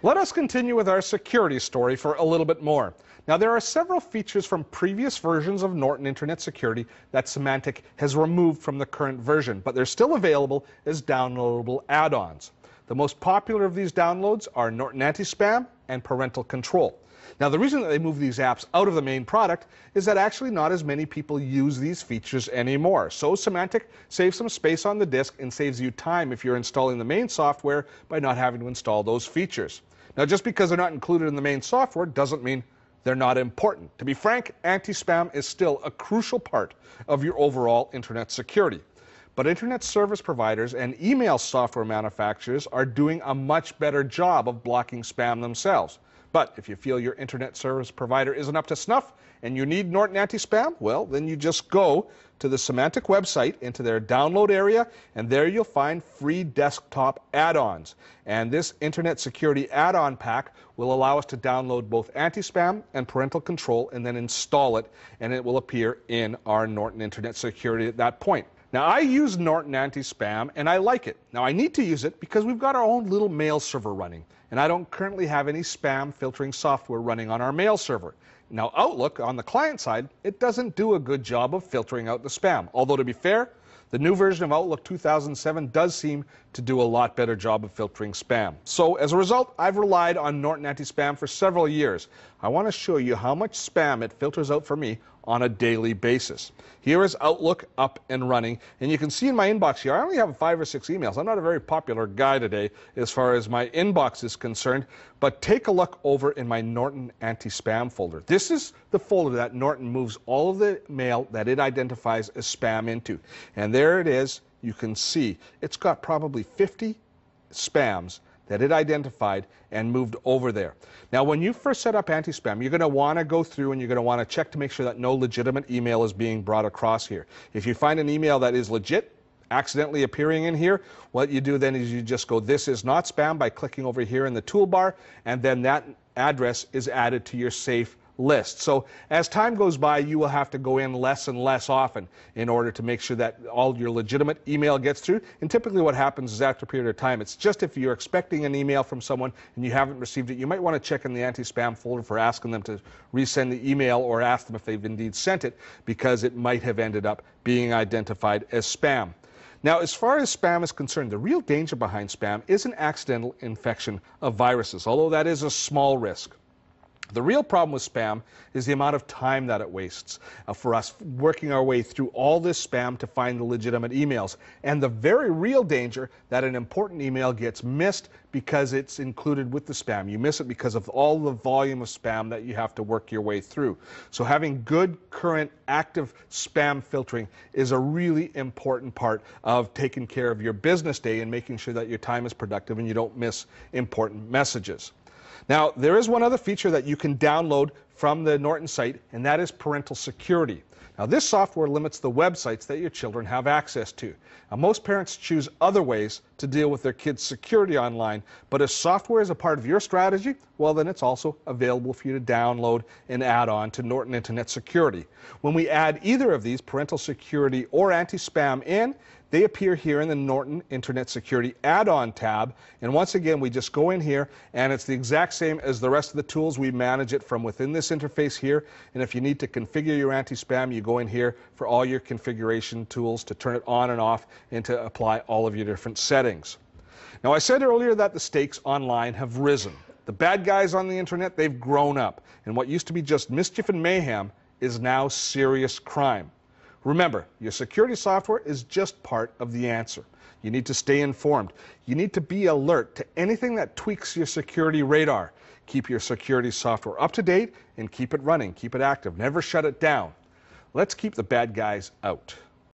Let us continue with our security story for a little bit more. Now, there are several features from previous versions of Norton Internet Security that Symantec has removed from the current version, but they're still available as downloadable add-ons. The most popular of these downloads are Norton Anti-Spam and Parental Control. Now, the reason that they moved these apps out of the main product is that actually not as many people use these features anymore. So Symantec saves some space on the disk and saves you time if you're installing the main software by not having to install those features. Now, just because they're not included in the main software doesn't mean they're not important. To be frank, anti-spam is still a crucial part of your overall internet security. But internet service providers and email software manufacturers are doing a much better job of blocking spam themselves. But if you feel your internet service provider isn't up to snuff and you need Norton Anti-Spam, well, then you just go to the Symantec website into their download area, and there you'll find free desktop add-ons. And this Internet Security add-on pack will allow us to download both Anti-Spam and Parental Control and then install it, and it will appear in our Norton Internet Security at that point. Now, I use Norton Anti-Spam, and I like it. Now, I need to use it because we've got our own little mail server running, and I don't currently have any spam filtering software running on our mail server. Now, Outlook, on the client side, it doesn't do a good job of filtering out the spam. Although, to be fair, the new version of Outlook 2007 does seem to do a lot better job of filtering spam. So, as a result, I've relied on Norton Anti-Spam for several years. I want to show you how much spam it filters out for me on a daily basis. Here is Outlook up and running, and you can see in my inbox here, I only have 5 or 6 emails. I'm not a very popular guy today as far as my inbox is concerned, but take a look over in my Norton Anti-Spam folder. This is the folder that Norton moves all of the mail that it identifies as spam into. And there it is. You can see it's got probably 50 spams that it identified and moved over there. Now, when you first set up anti-spam, you're going to want to go through and you're going to want to check to make sure that no legitimate email is being brought across here. If you find an email that is legit, accidentally appearing in here, what you do then is you just go, "This is not spam," by clicking over here in the toolbar, and then that address is added to your safe list. So as time goes by, you will have to go in less and less often in order to make sure that all your legitimate email gets through. And typically what happens is after a period of time, it's just if you're expecting an email from someone and you haven't received it, you might want to check in the anti-spam folder for asking them to resend the email or ask them if they've indeed sent it, because it might have ended up being identified as spam. Now, as far as spam is concerned, the real danger behind spam is an accidental infection of viruses, although that is a small risk. The real problem with spam is the amount of time that it wastes for us working our way through all this spam to find the legitimate emails. And the very real danger that an important email gets missed because it's included with the spam. You miss it because of all the volume of spam that you have to work your way through. So having good, current, active spam filtering is a really important part of taking care of your business day and making sure that your time is productive and you don't miss important messages. Now, there is one other feature that you can download from the Norton site, and that is parental security. Now, this software limits the websites that your children have access to. Now, most parents choose other ways to deal with their kids' security online, but if software is a part of your strategy, well, then it's also available for you to download and add on to Norton Internet Security. When we add either of these, parental security or anti-spam, in, they appear here in the Norton Internet Security add-on tab. And once again, we just go in here, and it's the exact same as the rest of the tools. We manage it from within this interface here. And if you need to configure your anti-spam, you go in here for all your configuration tools to turn it on and off and to apply all of your different settings. Now, I said earlier that the stakes online have risen. The bad guys on the internet, they've grown up. And what used to be just mischief and mayhem is now serious crime. Remember, your security software is just part of the answer. You need to stay informed. You need to be alert to anything that tweaks your security radar. Keep your security software up to date and keep it running. Keep it active. Never shut it down. Let's keep the bad guys out.